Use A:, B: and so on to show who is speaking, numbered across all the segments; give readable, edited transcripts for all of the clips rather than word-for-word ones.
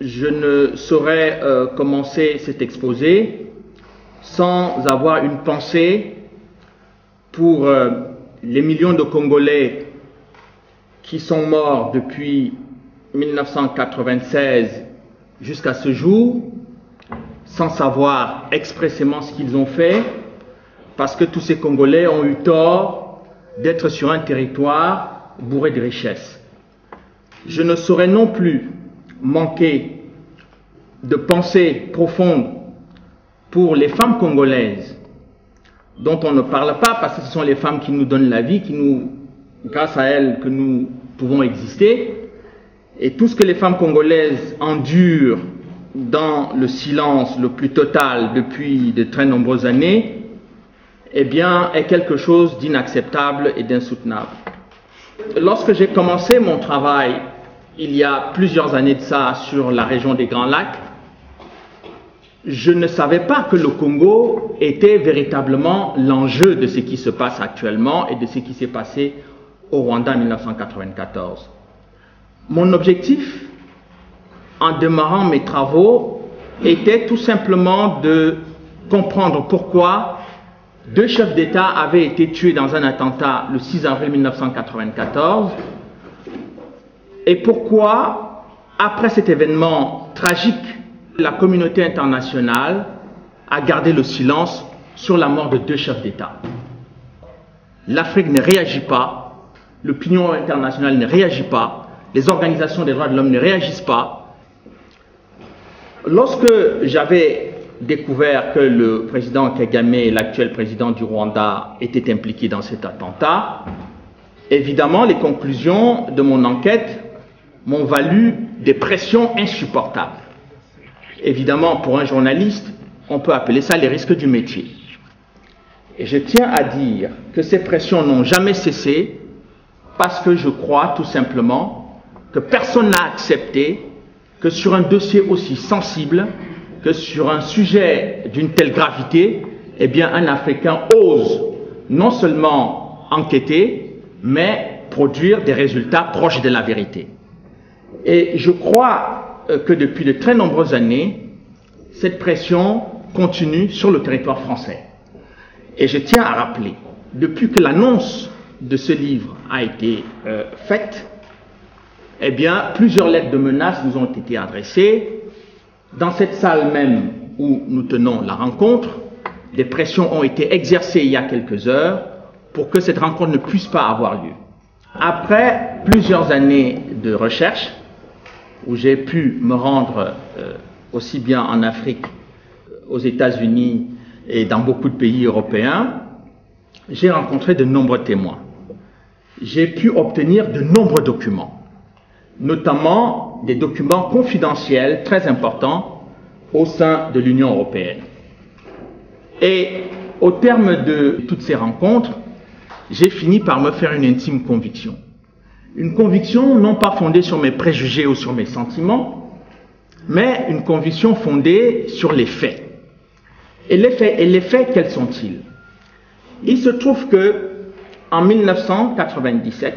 A: je ne saurais commencer cet exposé sans avoir une pensée pour les millions de Congolais qui sont morts depuis 1996 jusqu'à ce jour, sans savoir expressément ce qu'ils ont fait, parce que tous ces Congolais ont eu tort d'être sur un territoire bourré de richesses. Je ne saurais non plus manquer de pensée profonde pour les femmes congolaises, dont on ne parle pas parce que ce sont les femmes qui nous donnent la vie, grâce à elles que nous pouvons exister, et tout ce que les femmes congolaises endurent dans le silence le plus total depuis de très nombreuses années, eh bien, est quelque chose d'inacceptable et d'insoutenable. Lorsque j'ai commencé mon travail, il y a plusieurs années de ça, sur la région des Grands Lacs, je ne savais pas que le Congo était véritablement l'enjeu de ce qui se passe actuellement et de ce qui s'est passé au Rwanda en 1994. Mon objectif, en démarrant mes travaux, était tout simplement de comprendre pourquoi deux chefs d'État avaient été tués dans un attentat le 6 avril 1994 et pourquoi, après cet événement tragique, la communauté internationale a gardé le silence sur la mort de deux chefs d'État. L'Afrique ne réagit pas, l'opinion internationale ne réagit pas, les organisations des droits de l'homme ne réagissent pas. Lorsque j'avais découvert que le président Kagame, l'actuel président du Rwanda, étaient impliqués dans cet attentat, évidemment, les conclusions de mon enquête m'ont valu des pressions insupportables. Évidemment, pour un journaliste, on peut appeler ça les risques du métier. Et je tiens à dire que ces pressions n'ont jamais cessé parce que je crois tout simplement que personne n'a accepté que sur un dossier aussi sensible, que sur un sujet d'une telle gravité, eh bien un Africain ose non seulement enquêter, mais produire des résultats proches de la vérité. Et je crois que depuis de très nombreuses années, cette pression continue sur le territoire français. Et je tiens à rappeler, depuis que l'annonce de ce livre a été faite, eh bien, plusieurs lettres de menaces nous ont été adressées. Dans cette salle même où nous tenons la rencontre, des pressions ont été exercées il y a quelques heures pour que cette rencontre ne puisse pas avoir lieu. Après plusieurs années de recherche, où j'ai pu me rendre aussi bien en Afrique, aux États-Unis et dans beaucoup de pays européens, j'ai rencontré de nombreux témoins. J'ai pu obtenir de nombreux documents, notamment des documents confidentiels très importants au sein de l'Union européenne. Et au terme de toutes ces rencontres, j'ai fini par me faire une intime conviction. Une conviction non pas fondée sur mes préjugés ou sur mes sentiments, mais une conviction fondée sur les faits. Et les faits, quels sont-ils? Il se trouve que en 1997,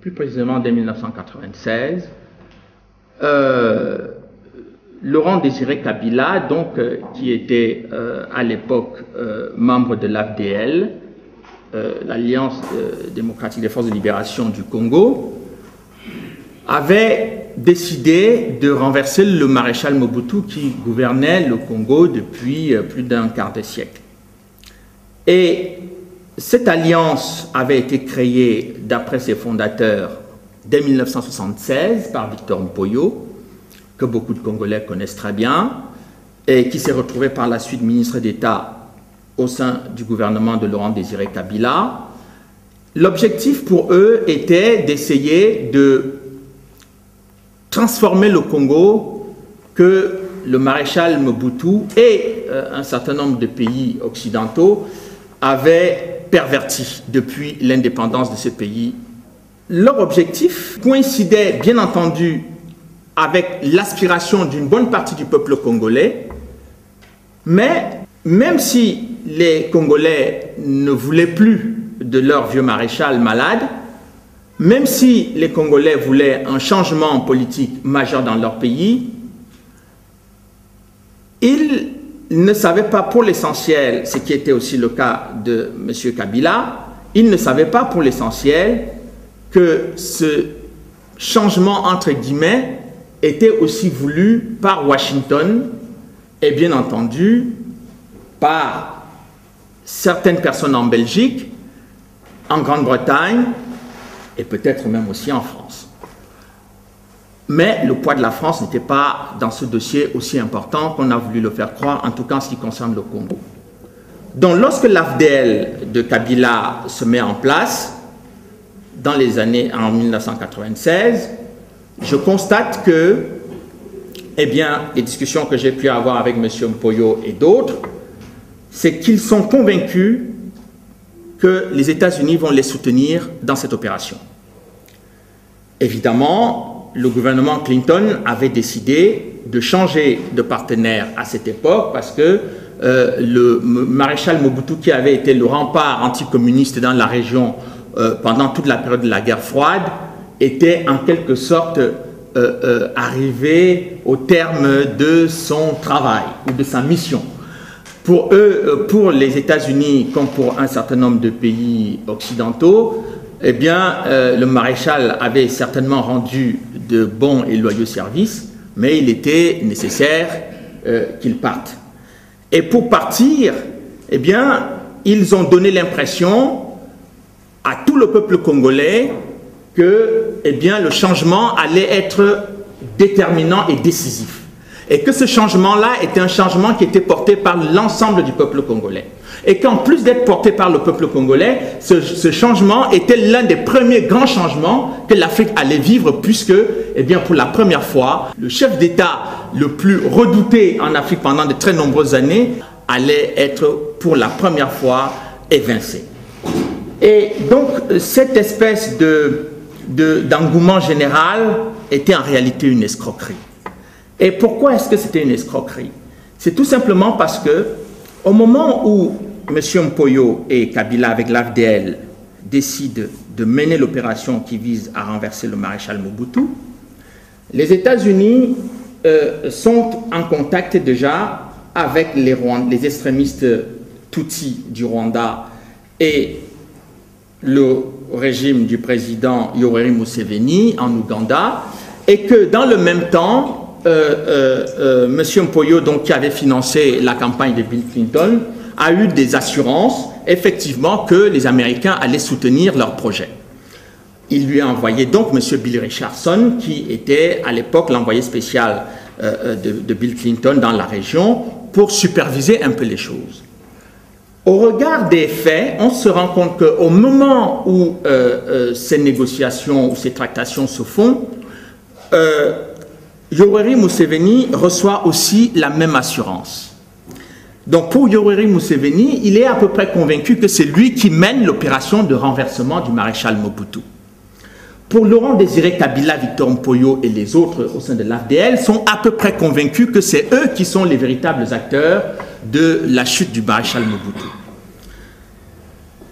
A: plus précisément dès 1996, Laurent Désiré Kabila, donc, qui était à l'époque membre de l'AFDL, l'Alliance démocratique des forces de libération du Congo, avait décidé de renverser le maréchal Mobutu qui gouvernait le Congo depuis plus d'un quart de siècle. Et cette alliance avait été créée, d'après ses fondateurs, dès 1976 par Victor Mpoyo, que beaucoup de Congolais connaissent très bien, et qui s'est retrouvé par la suite ministre d'État au sein du gouvernement de Laurent Désiré Kabila. L'objectif pour eux était d'essayer de transformer le Congo que le maréchal Mobutu et un certain nombre de pays occidentaux avaient perverti depuis l'indépendance de ce pays. Leur objectif coïncidait bien entendu avec l'aspiration d'une bonne partie du peuple congolais, mais même si les Congolais ne voulaient plus de leur vieux maréchal malade, même si les Congolais voulaient un changement politique majeur dans leur pays, ils ne savaient pas pour l'essentiel, ce qui était aussi le cas de M. Kabila, ils ne savaient pas pour l'essentiel que ce changement, entre guillemets, était aussi voulu par Washington et bien entendu par certaines personnes en Belgique, en Grande-Bretagne et peut-être même aussi en France. Mais le poids de la France n'était pas dans ce dossier aussi important qu'on a voulu le faire croire, en tout cas en ce qui concerne le Congo. Donc lorsque l'AFDL de Kabila se met en place, dans les années en 1996, je constate que, eh bien, les discussions que j'ai pu avoir avec M. Mpoyo et d'autres, c'est qu'ils sont convaincus que les États-Unis vont les soutenir dans cette opération. Évidemment, le gouvernement Clinton avait décidé de changer de partenaire à cette époque parce que le maréchal Mobutu, qui avait été le rempart anticommuniste dans la région pendant toute la période de la guerre froide, était en quelque sorte arrivé au terme de son travail ou de sa mission. Pour eux, pour les États-Unis, comme pour un certain nombre de pays occidentaux, eh bien, le maréchal avait certainement rendu de bons et loyaux services, mais il était nécessaire qu'il parte. Et pour partir, eh bien, ils ont donné l'impression à tout le peuple congolais que, eh bien, le changement allait être déterminant et décisif. Et que ce changement-là était un changement qui était porté par l'ensemble du peuple congolais. Et qu'en plus d'être porté par le peuple congolais, ce changement était l'un des premiers grands changements que l'Afrique allait vivre, puisque, eh bien, pour la première fois, le chef d'État le plus redouté en Afrique pendant de très nombreuses années allait être pour la première fois évincé. Et donc, cette espèce d'engouement général était en réalité une escroquerie. Et pourquoi est-ce que c'était une escroquerie? C'est tout simplement parce que au moment où M. Mpoyo et Kabila avec l'AFDL décident de mener l'opération qui vise à renverser le maréchal Mobutu, les États-Unis sont en contact déjà avec les extrémistes Tutsis du Rwanda et le régime du président Yoweri Museveni en Ouganda, et que dans le même temps, M. Mpoyo, donc, qui avait financé la campagne de Bill Clinton, a eu des assurances, effectivement, que les Américains allaient soutenir leur projet. Il lui a envoyé donc M. Bill Richardson, qui était à l'époque l'envoyé spécial de Bill Clinton dans la région, pour superviser un peu les choses. Au regard des faits, on se rend compte qu'au moment où ces négociations ou ces tractations se font, Yoweri Museveni reçoit aussi la même assurance. Donc pour Yoweri Museveni, il est à peu près convaincu que c'est lui qui mène l'opération de renversement du maréchal Mobutu. Pour Laurent Désiré Kabila, Victor Mpoyo et les autres au sein de l'AFDL sont à peu près convaincus que c'est eux qui sont les véritables acteurs de la chute du maréchal Mobutu.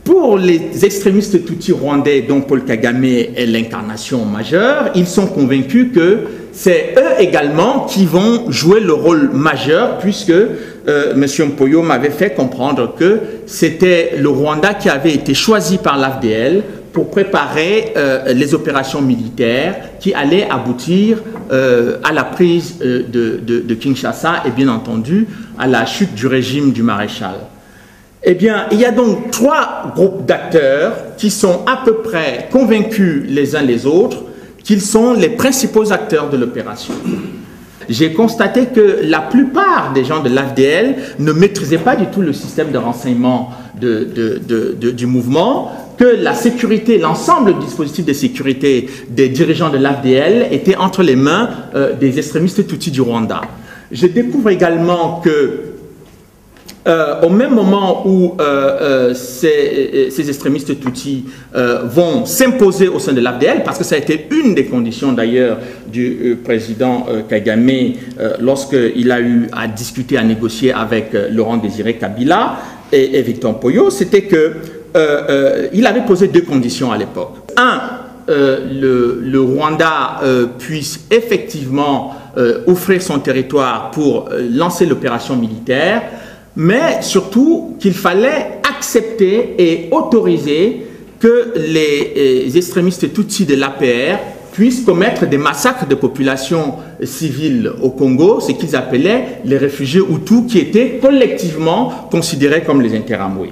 A: Pour les extrémistes Tutsis rwandais, dont Paul Kagame est l'incarnation majeure, ils sont convaincus que c'est eux également qui vont jouer le rôle majeur, puisque M. Mpoyo m'avait fait comprendre que c'était le Rwanda qui avait été choisi par l'AFDL pour préparer les opérations militaires qui allaient aboutir à la prise de Kinshasa et bien entendu à la chute du régime du maréchal. Eh bien, il y a donc trois groupes d'acteurs qui sont à peu près convaincus les uns les autres qu'ils sont les principaux acteurs de l'opération. J'ai constaté que la plupart des gens de l'AFDL ne maîtrisaient pas du tout le système de renseignement du mouvement, que la sécurité, l'ensemble du dispositif de sécurité des dirigeants de l'AFDL était entre les mains des extrémistes Tutsis du Rwanda. Je découvre également que au même moment où ces extrémistes Tutsis vont s'imposer au sein de l'AFDL, parce que ça a été une des conditions d'ailleurs du président Kagame lorsqu'il a eu à discuter, à négocier avec Laurent Désiré Kabila et Victor Mpoyo, c'était que il avait posé deux conditions à l'époque. Un, le Rwanda puisse effectivement offrir son territoire pour lancer l'opération militaire, mais surtout qu'il fallait accepter et autoriser que les extrémistes Tutsis de l'APR puissent commettre des massacres de populations civiles au Congo, ce qu'ils appelaient les réfugiés Hutus, qui étaient collectivement considérés comme les Interamwe.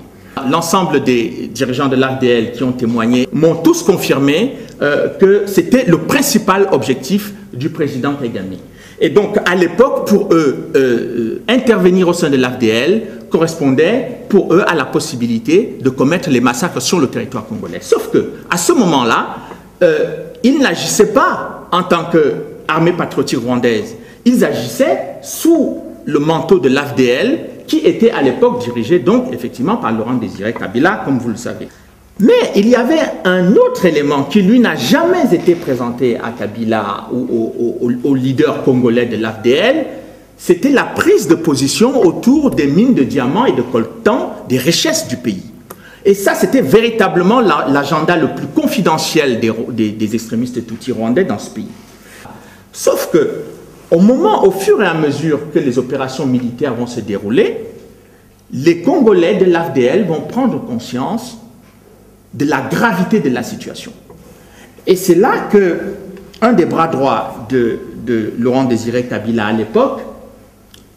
A: L'ensemble des dirigeants de l'AFDL qui ont témoigné m'ont tous confirmé que c'était le principal objectif du président Kagame. Et donc, à l'époque, pour eux, intervenir au sein de l'AFDL correspondait pour eux à la possibilité de commettre les massacres sur le territoire congolais. Sauf que, à ce moment-là, ils n'agissaient pas en tant qu'armée patriotique rwandaise. Ils agissaient sous le manteau de l'AFDL, qui était à l'époque dirigé donc effectivement par Laurent Désiré Kabila, comme vous le savez. Mais il y avait un autre élément qui, lui, n'a jamais été présenté à Kabila ou au leader congolais de l'AFDL, c'était la prise de position autour des mines de diamants et de coltan, des richesses du pays. Et ça, c'était véritablement l'agenda le plus confidentiel des extrémistes tutsis rwandais dans ce pays. Sauf que, au fur et à mesure que les opérations militaires vont se dérouler, les Congolais de l'AFDL vont prendre conscience de la gravité de la situation. Et c'est là que un des bras droits de Laurent Désiré Kabila à l'époque,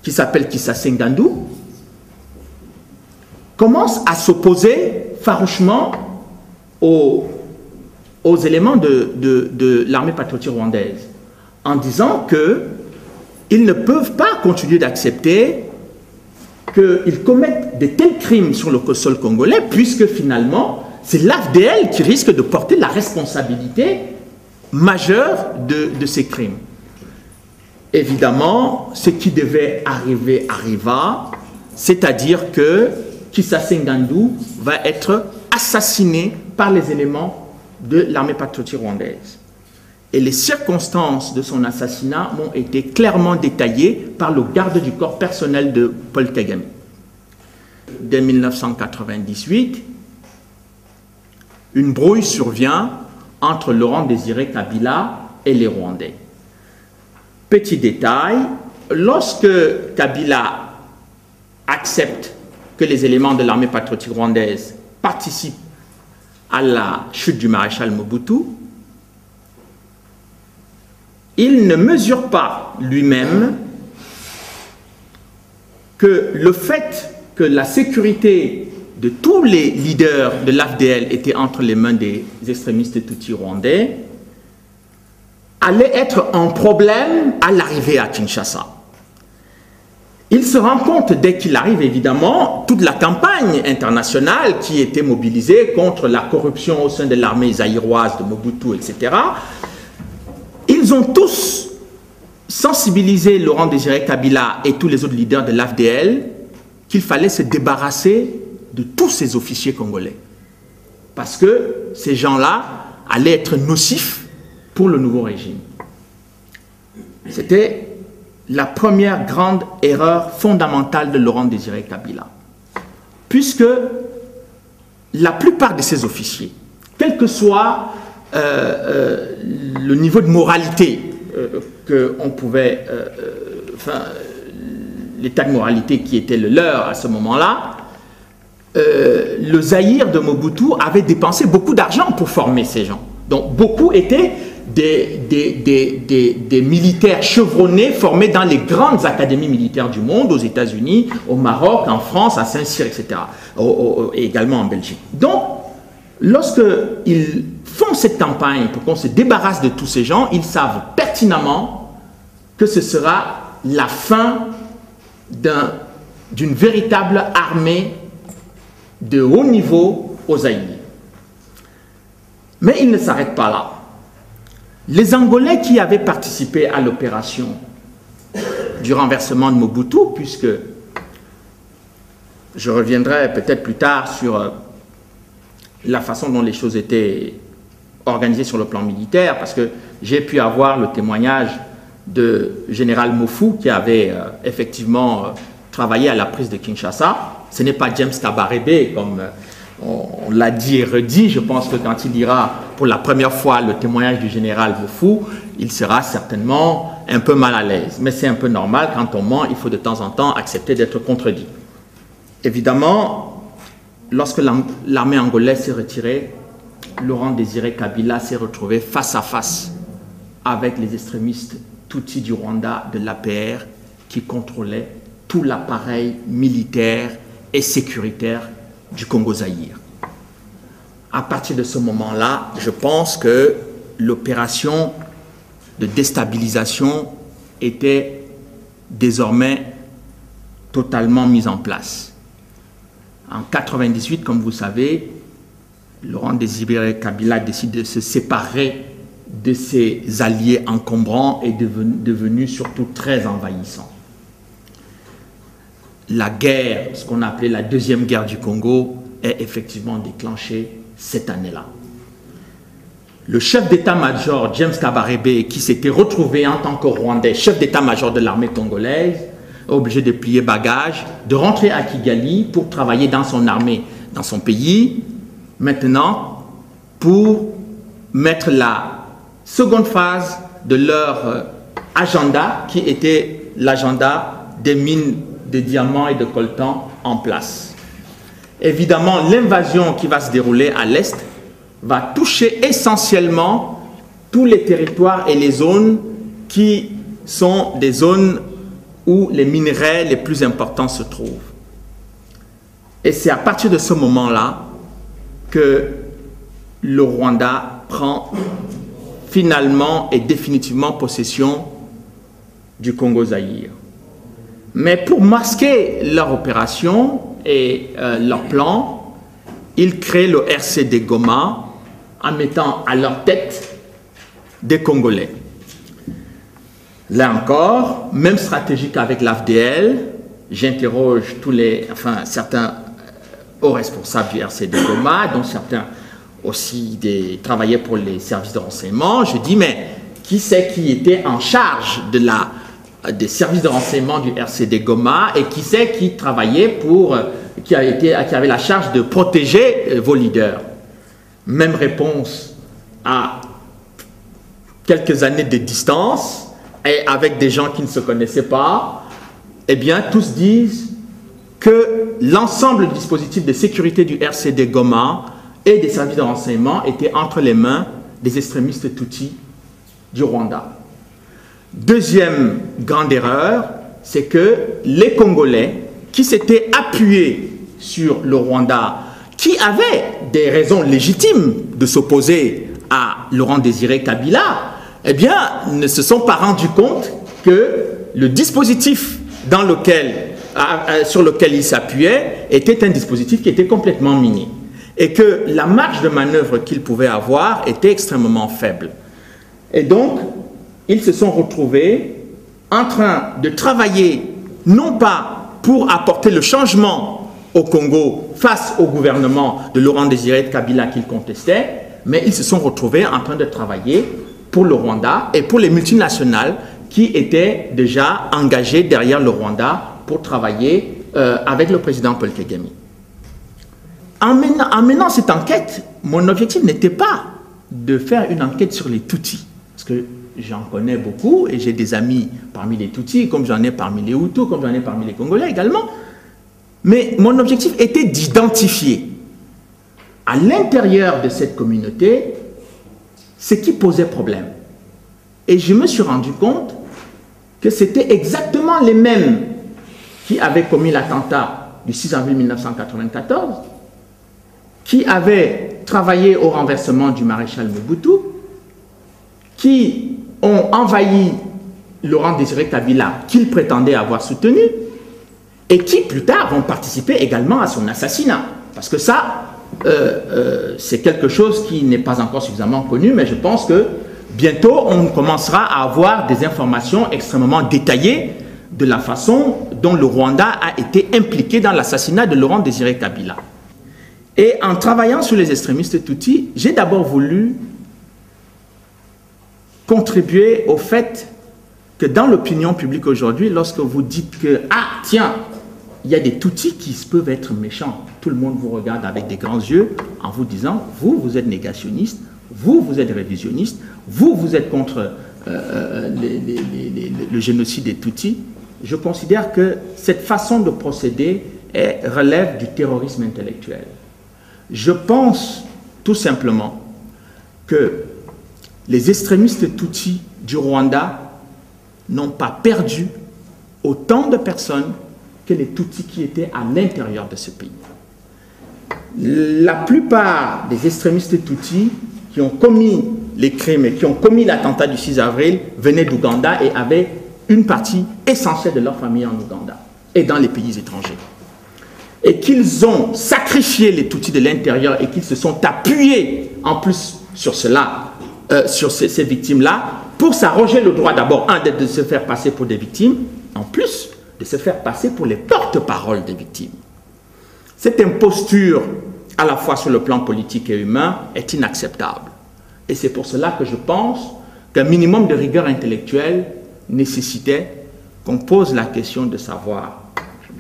A: qui s'appelle Kisase Ngandu, commence à s'opposer farouchement aux éléments de l'armée patriotique rwandaise, en disant qu'ils ne peuvent pas continuer d'accepter qu'ils commettent de tels crimes sur le sol congolais, puisque finalement, c'est l'AFDL qui risque de porter la responsabilité majeure de ces crimes. Évidemment, ce qui devait arriver arriva, c'est-à-dire que Kisase Ngandu va être assassiné par les éléments de l'armée patriotique rwandaise. Et les circonstances de son assassinat m'ont été clairement détaillées par le garde du corps personnel de Paul Kagame. Dès 1998, une brouille survient entre Laurent Désiré Kabila et les Rwandais. Petit détail, lorsque Kabila accepte que les éléments de l'armée patriotique rwandaise participent à la chute du maréchal Mobutu, il ne mesure pas lui-même que le fait que la sécurité de tous les leaders de l'AFDL était entre les mains des extrémistes tutsis rwandais allait être un problème à l'arrivée à Kinshasa. Il se rend compte, dès qu'il arrive, évidemment, toute la campagne internationale qui était mobilisée contre la corruption au sein de l'armée zaïroise de Mobutu, etc. Ils ont tous sensibilisé Laurent Désiré Kabila et tous les autres leaders de l'AFDL qu'il fallait se débarrasser de tous ces officiers congolais. Parce que ces gens-là allaient être nocifs pour le nouveau régime. C'était la première grande erreur fondamentale de Laurent Désiré Kabila. Puisque la plupart de ces officiers, quel que soit le niveau de moralité qu'on pouvait, l'état de moralité qui était le leur à ce moment-là, le Zaïre de Mobutu avait dépensé beaucoup d'argent pour former ces gens. Donc beaucoup étaient des militaires chevronnés formés dans les grandes académies militaires du monde, aux États-Unis, au Maroc, en France, à Saint-Cyr, etc. Et également en Belgique. Donc, lorsqu'ils font cette campagne pour qu'on se débarrasse de tous ces gens, ils savent pertinemment que ce sera la fin d'une véritable armée de haut niveau au Zaïre. Mais ils ne s'arrêtent pas là. Les Angolais qui avaient participé à l'opération du renversement de Mobutu, puisque je reviendrai peut-être plus tard sur la façon dont les choses étaient organisées sur le plan militaire, parce que j'ai pu avoir le témoignage de général Mofu qui avait effectivement travaillé à la prise de Kinshasa. Ce n'est pas James Kabarebe comme On l'a dit et redit, je pense que quand il lira pour la première fois le témoignage du général Bofou, il sera certainement un peu mal à l'aise. Mais c'est un peu normal, quand on ment, il faut de temps en temps accepter d'être contredit. Évidemment, lorsque l'armée angolaise s'est retirée, Laurent Désiré Kabila s'est retrouvé face à face avec les extrémistes Tutsis du Rwanda de l'APR qui contrôlaient tout l'appareil militaire et sécuritaire du Congo-Zaïre. À partir de ce moment-là, je pense que l'opération de déstabilisation était désormais totalement mise en place. En 1998, comme vous savez, Laurent Désiré Kabila décide de se séparer de ses alliés encombrants et devenu surtout très envahissant. La guerre, ce qu'on appelait la deuxième guerre du Congo, est effectivement déclenchée cette année-là. Le chef d'état-major James Kabarebe, qui s'était retrouvé en tant que Rwandais, chef d'état-major de l'armée congolaise, est obligé de plier bagage, de rentrer à Kigali pour travailler dans son armée, dans son pays, maintenant pour mettre la seconde phase de leur agenda, qui était l'agenda des mines de diamants et de coltan en place. Évidemment, l'invasion qui va se dérouler à l'Est va toucher essentiellement tous les territoires et les zones qui sont des zones où les minerais les plus importants se trouvent. Et c'est à partir de ce moment-là que le Rwanda prend finalement et définitivement possession du Congo-Zaïre. Mais pour masquer leur opération et leur plan, ils créent le RCD Goma en mettant à leur tête des Congolais. Là encore, même stratégie qu'avec l'AFDL, j'interroge certains hauts responsables du RCD Goma, dont certains aussi travaillaient pour les services de renseignement. Je dis, mais qui c'est qui était en charge des services de renseignement du RCD Goma et qui c'est qui travaillait qui avait la charge de protéger vos leaders? Même réponse à quelques années de distance et avec des gens qui ne se connaissaient pas. Eh bien, tous disent que l'ensemble du dispositif de sécurité du RCD Goma et des services de renseignement était entre les mains des extrémistes Tutsis du Rwanda. Deuxième grande erreur, c'est que les Congolais qui s'étaient appuyés sur le Rwanda, qui avaient des raisons légitimes de s'opposer à Laurent Désiré Kabila, eh bien, ne se sont pas rendus compte que le dispositif sur lequel ils s'appuyaient était un dispositif qui était complètement miné et que la marge de manœuvre qu'ils pouvaient avoir était extrêmement faible. Et donc, ils se sont retrouvés en train de travailler, non pas pour apporter le changement au Congo face au gouvernement de Laurent Désiré Kabila qu'ils contestaient, mais ils se sont retrouvés en train de travailler pour le Rwanda et pour les multinationales qui étaient déjà engagées derrière le Rwanda pour travailler avec le président Paul Kagame. En menant cette enquête, mon objectif n'était pas de faire une enquête sur les Tutsis, parce que j'en connais beaucoup et j'ai des amis parmi les Tutsis, comme j'en ai parmi les Hutus, comme j'en ai parmi les Congolais également. Mais mon objectif était d'identifier à l'intérieur de cette communauté ce qui posait problème. Et je me suis rendu compte que c'était exactement les mêmes qui avaient commis l'attentat du 6 avril 1994, qui avaient travaillé au renversement du maréchal Mobutu, qui ont envahi Laurent Désiré Kabila, qu'ils prétendaient avoir soutenu, et qui plus tard vont participer également à son assassinat. Parce que ça, c'est quelque chose qui n'est pas encore suffisamment connu, mais je pense que bientôt on commencera à avoir des informations extrêmement détaillées de la façon dont le Rwanda a été impliqué dans l'assassinat de Laurent Désiré Kabila. Et en travaillant sur les extrémistes Tutsis, j'ai d'abord voulu contribuer au fait que dans l'opinion publique aujourd'hui, lorsque vous dites que, ah tiens, il y a des Tutsis qui peuvent être méchants. Tout le monde vous regarde avec des grands yeux en vous disant, vous êtes négationniste, vous êtes révisionniste, vous êtes contre le génocide des Tutsis. Je considère que cette façon de procéder relève du terrorisme intellectuel. Je pense tout simplement que les extrémistes Tutsis du Rwanda n'ont pas perdu autant de personnes que les Tutsis qui étaient à l'intérieur de ce pays. La plupart des extrémistes Tutsis qui ont commis les crimes et qui ont commis l'attentat du 6 avril venaient d'Ouganda et avaient une partie essentielle de leur famille en Ouganda et dans les pays étrangers. Et qu'ils ont sacrifié les Tutsis de l'intérieur et qu'ils se sont appuyés en plus sur cela, sur ces victimes-là, pour s'arroger le droit d'abord, de se faire passer pour des victimes, en plus de se faire passer pour les porte-paroles des victimes. Cette imposture, à la fois sur le plan politique et humain, est inacceptable. Et c'est pour cela que je pense qu'un minimum de rigueur intellectuelle nécessitait qu'on pose la question de savoir,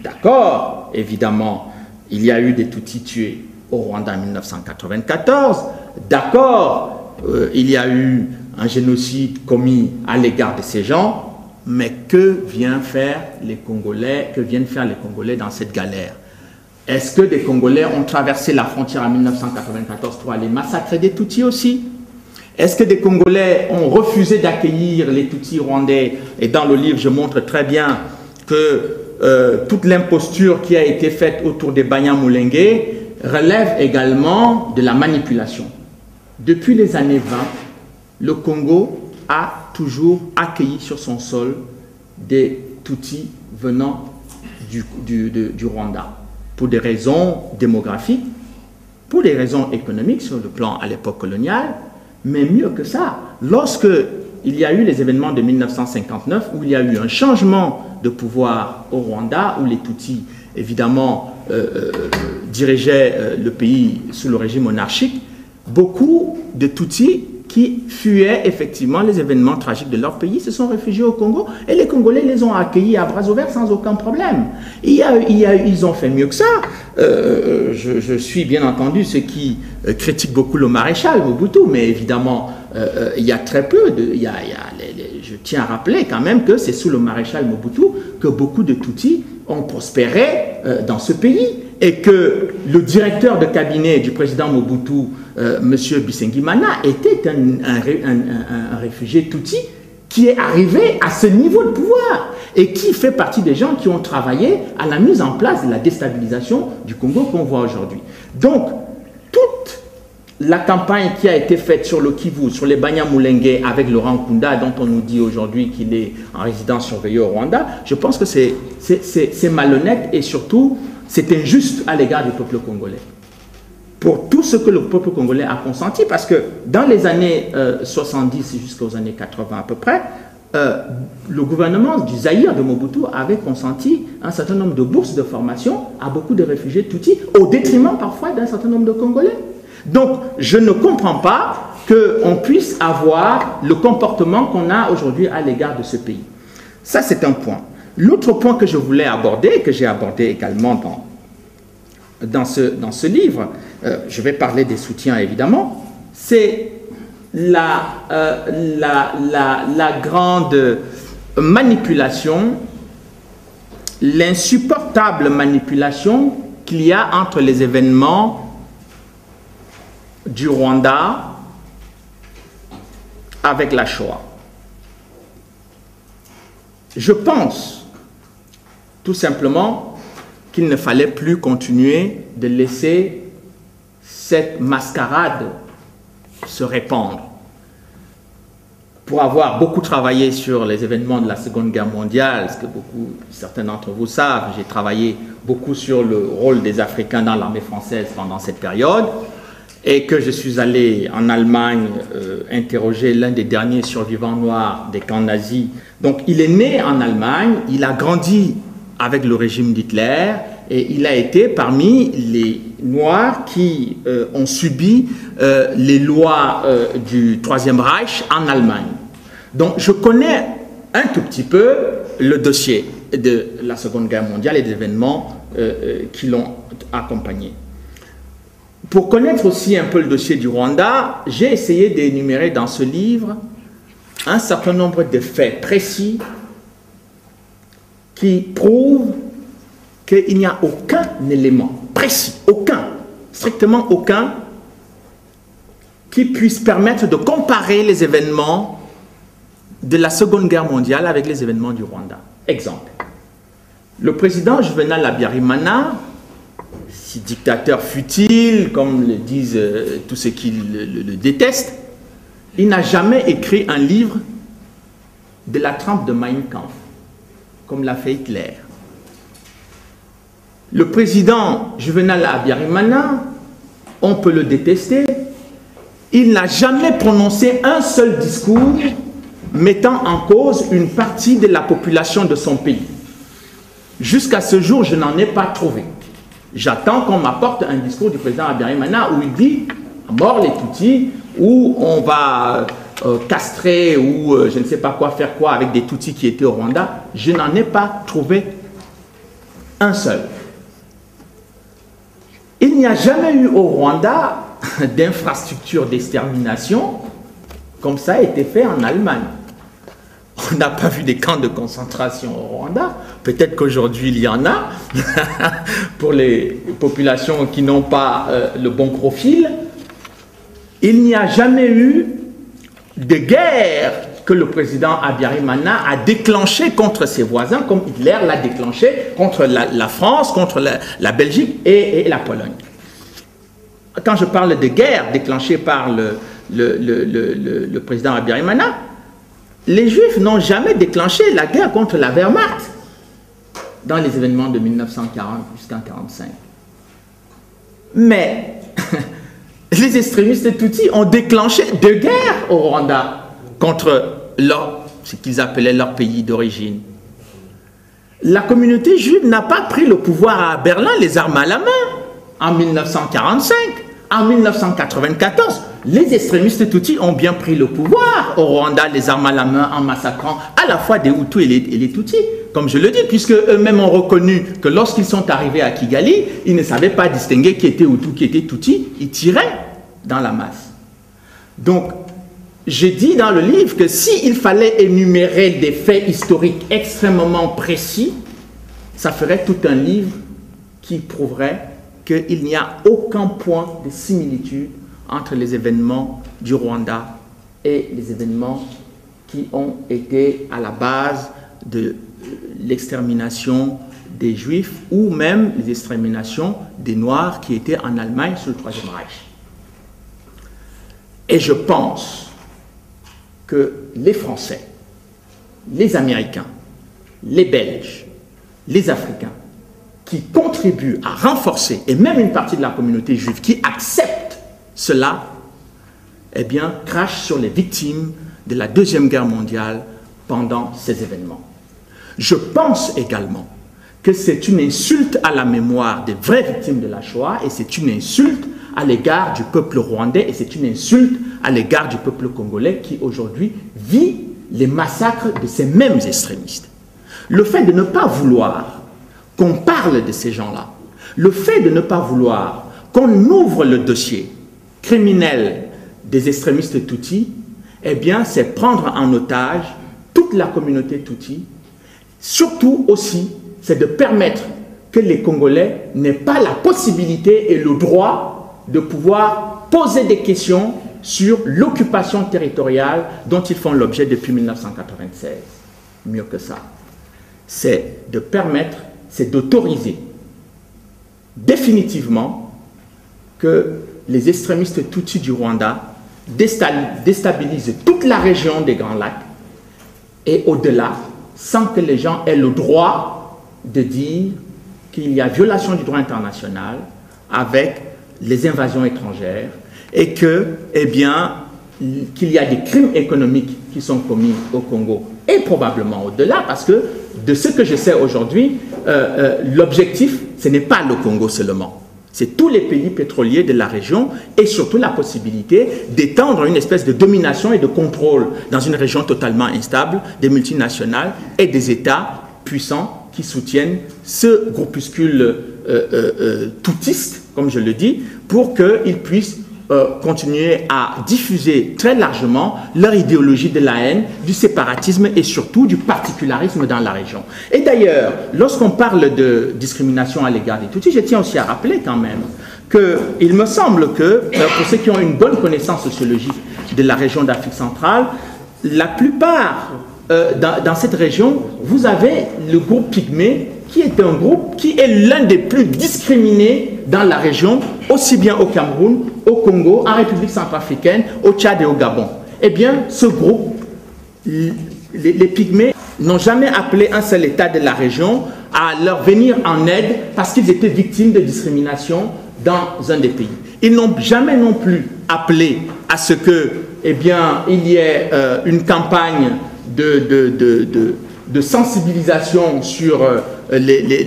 A: d'accord, évidemment, il y a eu des Tutsis tués au Rwanda en 1994, d'accord, il y a eu un génocide commis à l'égard de ces gens, mais que viennent faire les Congolais dans cette galère? Est-ce que des Congolais ont traversé la frontière en 1994 pour aller massacrer des Tutsis aussi? Est-ce que des Congolais ont refusé d'accueillir les Tutsis rwandais? Et dans le livre, je montre très bien que toute l'imposture qui a été faite autour des Banyamulenge relève également de la manipulation. Depuis les années 20, le Congo a toujours accueilli sur son sol des Tutsis venant du Rwanda, pour des raisons démographiques, pour des raisons économiques sur le plan à l'époque coloniale, mais mieux que ça, lorsque il y a eu les événements de 1959, où il y a eu un changement de pouvoir au Rwanda, où les Tutsis, évidemment, dirigeaient le pays sous le régime monarchique, beaucoup de Tutsis qui fuyaient effectivement les événements tragiques de leur pays se sont réfugiés au Congo et les Congolais les ont accueillis à bras ouverts sans aucun problème. Ils ont fait mieux que ça. Je suis bien entendu ceux qui critiquent beaucoup le maréchal Mobutu, mais évidemment, il y a très peu de... je tiens à rappeler quand même que c'est sous le maréchal Mobutu que beaucoup de Tutsis ont prospéré dans ce pays et que le directeur de cabinet du président Mobutu, M. Bisengimana, était un réfugié Tutsi qui est arrivé à ce niveau de pouvoir et qui fait partie des gens qui ont travaillé à la mise en place de la déstabilisation du Congo qu'on voit aujourd'hui. Donc, toute la campagne qui a été faite sur le Kivu, sur les Banyamulenge avec Laurent Nkunda, dont on nous dit aujourd'hui qu'il est en résidence surveillée au Rwanda, je pense que c'est malhonnête et surtout c'est injuste à l'égard du peuple congolais. Pour tout ce que le peuple congolais a consenti, parce que dans les années 70 jusqu'aux années 80 à peu près, le gouvernement du Zaïre de Mobutu avait consenti un certain nombre de bourses de formation à beaucoup de réfugiés Tutsis, au détriment parfois d'un certain nombre de Congolais. Donc, je ne comprends pas qu'on puisse avoir le comportement qu'on a aujourd'hui à l'égard de ce pays. Ça, c'est un point. L'autre point que je voulais aborder, que j'ai abordé également dans ce livre, je vais parler des soutiens évidemment, c'est la grande manipulation, l'insupportable manipulation qu'il y a entre les événements du Rwanda avec la Shoah. Je pense tout simplement qu'il ne fallait plus continuer de laisser cette mascarade se répandre. Pour avoir beaucoup travaillé sur les événements de la Seconde Guerre mondiale, ce que certains d'entre vous savent, j'ai travaillé beaucoup sur le rôle des Africains dans l'armée française pendant cette période, et que je suis allé en Allemagne interroger l'un des derniers survivants noirs des camps nazis. Donc il est né en Allemagne, il a grandi avec le régime d'Hitler, et il a été parmi les Noirs qui ont subi les lois du Troisième Reich en Allemagne. Donc je connais un tout petit peu le dossier. de la Seconde Guerre mondiale et des événements qui l'ont accompagné. Pour connaître aussi un peu le dossier du Rwanda, j'ai essayé d'énumérer dans ce livre un certain nombre de faits précis qui prouvent qu'il n'y a aucun élément précis, aucun, strictement aucun, qui puisse permettre de comparer les événements de la Seconde Guerre mondiale avec les événements du Rwanda. Exemple, le président Juvenal Habyarimana, si dictateur fut-il, comme le disent tous ceux qui le détestent, il n'a jamais écrit un livre de la trempe de Mein Kampf, comme l'a fait Hitler. Le président Juvenal Habyarimana, on peut le détester, il n'a jamais prononcé un seul discours mettant en cause une partie de la population de son pays. Jusqu'à ce jour, je n'en ai pas trouvé. J'attends qu'on m'apporte un discours du président Habyarimana où il dit « mort les Tutsis » où on va castrer ou je ne sais pas quoi, faire quoi avec des Tutsis qui étaient au Rwanda. Je n'en ai pas trouvé un seul. Il n'y a jamais eu au Rwanda d'infrastructure d'extermination comme ça a été fait en Allemagne. On n'a pas vu des camps de concentration au Rwanda. Peut-être qu'aujourd'hui il y en a pour les populations qui n'ont pas le bon profil. Il n'y a jamais eu de guerre que le président Habyarimana a déclenché contre ses voisins, comme Hitler l'a déclenché contre la France, contre la Belgique et la Pologne. Quand je parle de guerre déclenchée par le président Habyarimana, les Juifs n'ont jamais déclenché la guerre contre la Wehrmacht dans les événements de 1940 jusqu'en 1945. Mais les extrémistes Tutsis ont déclenché deux guerres au Rwanda contre ce qu'ils appelaient leur pays d'origine. La communauté juive n'a pas pris le pouvoir à Berlin, les armes à la main, en 1945. En 1994, les extrémistes Tutsis ont bien pris le pouvoir au Rwanda, les armes à la main, en massacrant à la fois des Hutus et les Tutsis, comme je le dis, puisque eux-mêmes ont reconnu que lorsqu'ils sont arrivés à Kigali, ils ne savaient pas distinguer qui était Hutu, qui était Tutsi, ils tiraient dans la masse. Donc, j'ai dit dans le livre que s'il fallait énumérer des faits historiques extrêmement précis, ça ferait tout un livre qui prouverait qu'il n'y a aucun point de similitude entre les événements du Rwanda et les événements qui ont été à la base de l'extermination des Juifs ou même les exterminations des Noirs qui étaient en Allemagne sous le Troisième Reich. Et je pense que les Français, les Américains, les Belges, les Africains, qui contribuent à renforcer, et même une partie de la communauté juive qui accepte cela, eh bien, crachent sur les victimes de la Deuxième Guerre mondiale pendant ces événements. Je pense également que c'est une insulte à la mémoire des vraies victimes de la Shoah et c'est une insulte à l'égard du peuple rwandais et c'est une insulte à l'égard du peuple congolais qui aujourd'hui vit les massacres de ces mêmes extrémistes. Le fait de ne pas vouloir qu'on parle de ces gens-là, le fait de ne pas vouloir qu'on ouvre le dossier criminel des extrémistes Tutsis, eh bien, c'est prendre en otage toute la communauté Tutsi. Surtout aussi, c'est de permettre que les Congolais n'aient pas la possibilité et le droit de pouvoir poser des questions sur l'occupation territoriale dont ils font l'objet depuis 1996. Mieux que ça, c'est de permettre, c'est d'autoriser définitivement que les extrémistes Tutsis du Rwanda déstabilisent toute la région des Grands Lacs et au-delà, sans que les gens aient le droit de dire qu'il y a violation du droit international avec les invasions étrangères et que, eh bien, qu'il y a des crimes économiques qui sont commis au Congo et probablement au-delà, parce que de ce que je sais aujourd'hui, l'objectif, ce n'est pas le Congo seulement. C'est tous les pays pétroliers de la région et surtout la possibilité d'étendre une espèce de domination et de contrôle dans une région totalement instable des multinationales et des États puissants qui soutiennent ce groupuscule toutiste, comme je le dis, pour qu'ils puissent continuer à diffuser très largement leur idéologie de la haine, du séparatisme et surtout du particularisme dans la région. Et d'ailleurs, lorsqu'on parle de discrimination à l'égard des Tutsis, je tiens aussi à rappeler quand même qu'il me semble que, pour ceux qui ont une bonne connaissance sociologique de la région d'Afrique centrale, la plupart, dans cette région, vous avez le groupe pygmée, qui est un groupe qui est l'un des plus discriminés dans la région, aussi bien au Cameroun, au Congo, en République centrafricaine, au Tchad et au Gabon. Eh bien, ce groupe, les pygmées, n'ont jamais appelé un seul État de la région à leur venir en aide parce qu'ils étaient victimes de discrimination dans un des pays. Ils n'ont jamais non plus appelé à ce que, eh bien, il y ait une campagne de sensibilisation sur les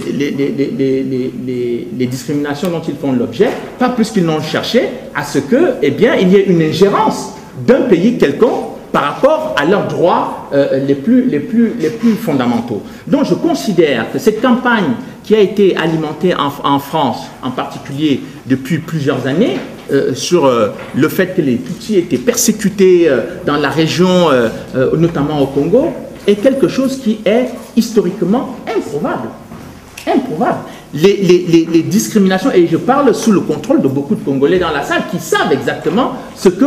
A: discriminations dont ils font l'objet, pas plus qu'ils n'ont cherché à ce que, eh bien, il y ait une ingérence d'un pays quelconque par rapport à leurs droits les plus fondamentaux. Donc je considère que cette campagne qui a été alimentée en France, en particulier depuis plusieurs années, sur le fait que les Tutsis étaient persécutés dans la région, notamment au Congo, est quelque chose qui est historiquement improbable. Improbable. Les discriminations, et je parle sous le contrôle de beaucoup de Congolais dans la salle qui savent exactement ce que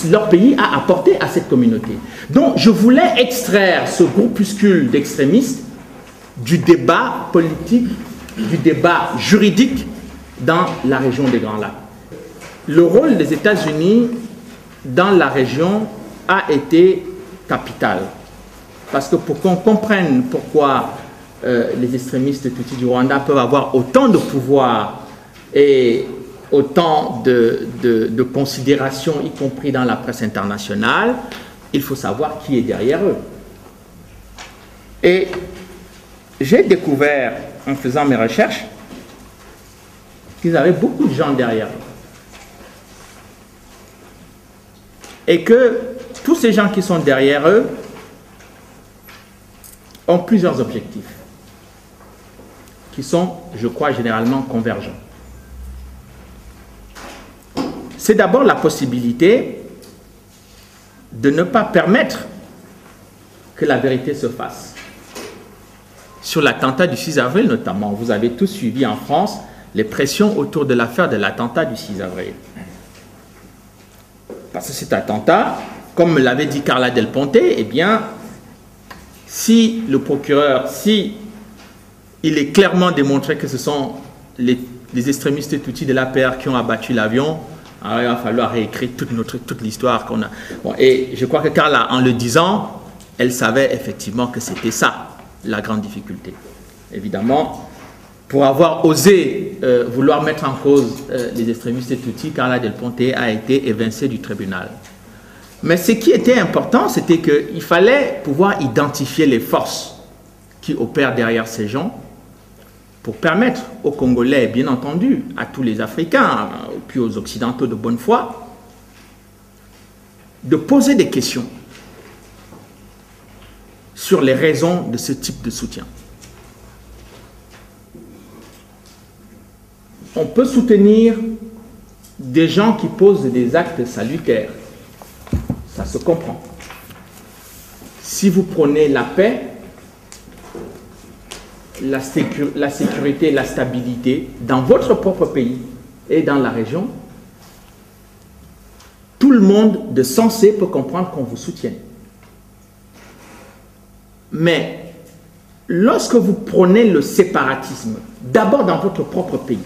A: leur pays a apporté à cette communauté. Donc je voulais extraire ce groupuscule d'extrémistes du débat politique, du débat juridique dans la région des Grands Lacs. Le rôle des États-Unis dans la région a été capital. Parce que pour qu'on comprenne pourquoi les extrémistes Tutsis du Rwanda peuvent avoir autant de pouvoir et autant de considération, y compris dans la presse internationale, il faut savoir qui est derrière eux. Et j'ai découvert, en faisant mes recherches, qu'ils avaient beaucoup de gens derrière eux. Et que tous ces gens qui sont derrière eux ont plusieurs objectifs qui sont, je crois, généralement convergents. C'est d'abord la possibilité de ne pas permettre que la vérité se fasse. Sur l'attentat du 6 avril notamment, vous avez tous suivi en France les pressions autour de l'affaire de l'attentat du 6 avril. Parce que cet attentat, comme me l'avait dit Carla Del Ponte, eh bien, si le procureur, si il est clairement démontré que ce sont les extrémistes Tutsis de l'APR qui ont abattu l'avion, alors il va falloir réécrire toute l'histoire qu'on a. Bon, et je crois que Carla, en le disant, elle savait effectivement que c'était ça, la grande difficulté. Évidemment, pour avoir osé vouloir mettre en cause les extrémistes Tutsis, Carla Del Ponte a été évincée du tribunal. Mais ce qui était important, c'était qu'il fallait pouvoir identifier les forces qui opèrent derrière ces gens pour permettre aux Congolais, bien entendu, à tous les Africains, puis aux Occidentaux de bonne foi, de poser des questions sur les raisons de ce type de soutien. On peut soutenir des gens qui posent des actes salutaires. Ça se comprend. Si vous prenez la paix, la sécurité, la stabilité dans votre propre pays et dans la région, tout le monde de sensé peut comprendre qu'on vous soutienne. Mais lorsque vous prenez le séparatisme, d'abord dans votre propre pays,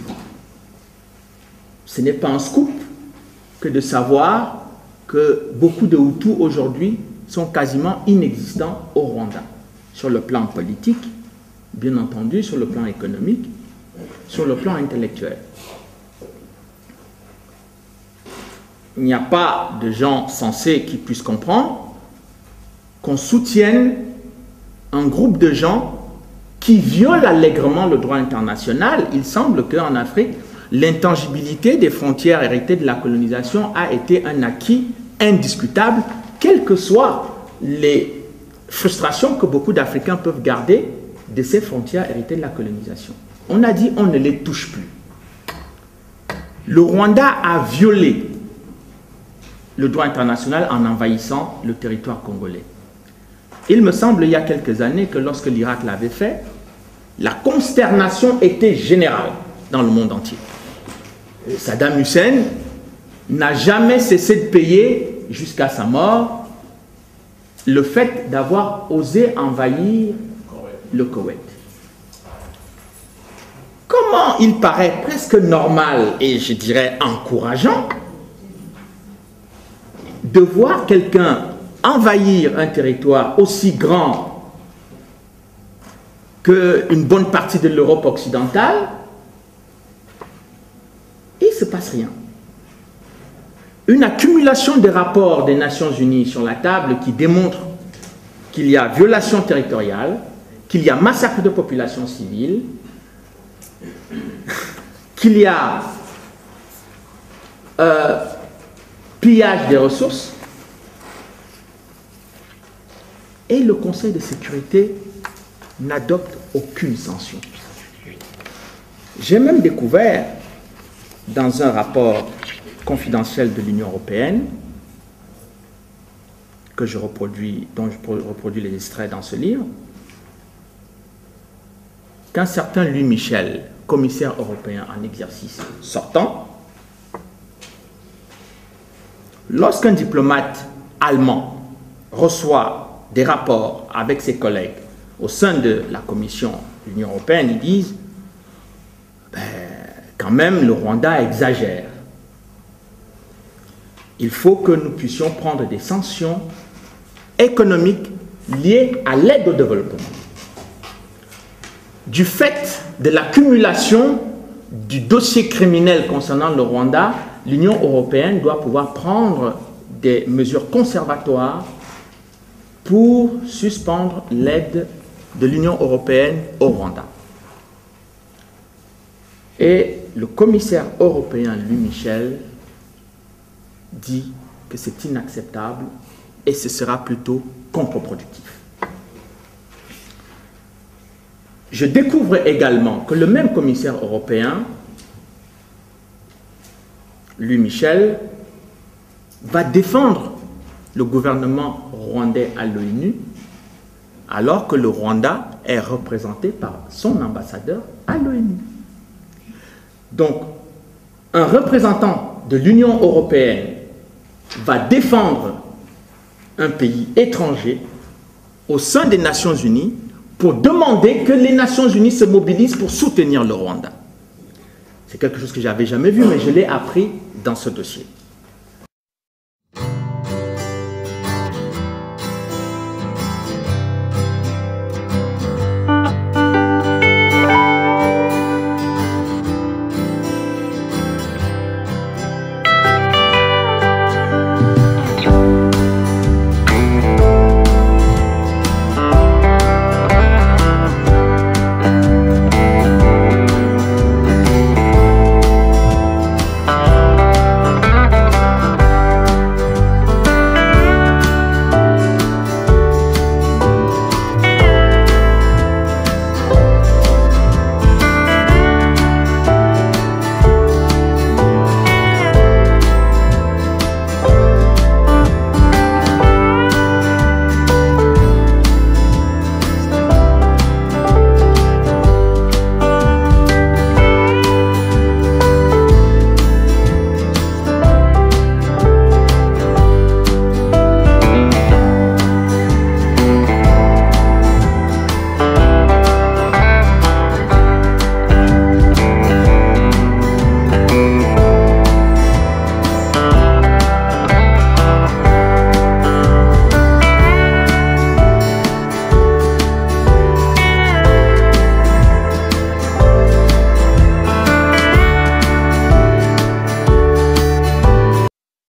A: ce n'est pas un scoop que de savoir que beaucoup de Hutus aujourd'hui sont quasiment inexistants au Rwanda, sur le plan politique, bien entendu, sur le plan économique, sur le plan intellectuel. Il n'y a pas de gens sensés qui puissent comprendre qu'on soutienne un groupe de gens qui violent allègrement le droit international. Il semble qu'en Afrique, l'intangibilité des frontières héritées de la colonisation a été un acquis indiscutable, quelles que soient les frustrations que beaucoup d'Africains peuvent garder de ces frontières héritées de la colonisation. On a dit on ne les touche plus. Le Rwanda a violé le droit international en envahissant le territoire congolais. Il me semble, il y a quelques années, que lorsque l'Irak l'avait fait, la consternation était générale dans le monde entier. Saddam Hussein n'a jamais cessé de payer, jusqu'à sa mort, le fait d'avoir osé envahir le Koweït. Comment il paraît presque normal et je dirais encourageant de voir quelqu'un envahir un territoire aussi grand qu'une bonne partie de l'Europe occidentale et il ne se passe rien. Une accumulation de rapports des Nations Unies sur la table qui démontre qu'il y a violation territoriale, qu'il y a massacre de populations civiles, qu'il y a pillage des ressources, et le Conseil de sécurité n'adopte aucune sanction. J'ai même découvert dans un rapport confidentiel de l'Union européenne, dont je reproduis les extraits dans ce livre, qu'un certain Louis Michel, commissaire européen en exercice sortant, lorsqu'un diplomate allemand reçoit des rapports avec ses collègues au sein de la Commission de l'Union européenne, ils disent quand même le Rwanda exagère. Il faut que nous puissions prendre des sanctions économiques liées à l'aide au développement. Du fait de l'accumulation du dossier criminel concernant le Rwanda, l'Union européenne doit pouvoir prendre des mesures conservatoires pour suspendre l'aide de l'Union européenne au Rwanda. Et le commissaire européen Louis Michel dit que c'est inacceptable et ce sera plutôt contre-productif. Je découvre également que le même commissaire européen, Louis Michel, va défendre le gouvernement rwandais à l'ONU, alors que le Rwanda est représenté par son ambassadeur à l'ONU. Donc, un représentant de l'Union européenne va défendre un pays étranger au sein des Nations Unies pour demander que les Nations Unies se mobilisent pour soutenir le Rwanda. C'est quelque chose que je n'avais jamais vu, mais je l'ai appris dans ce dossier.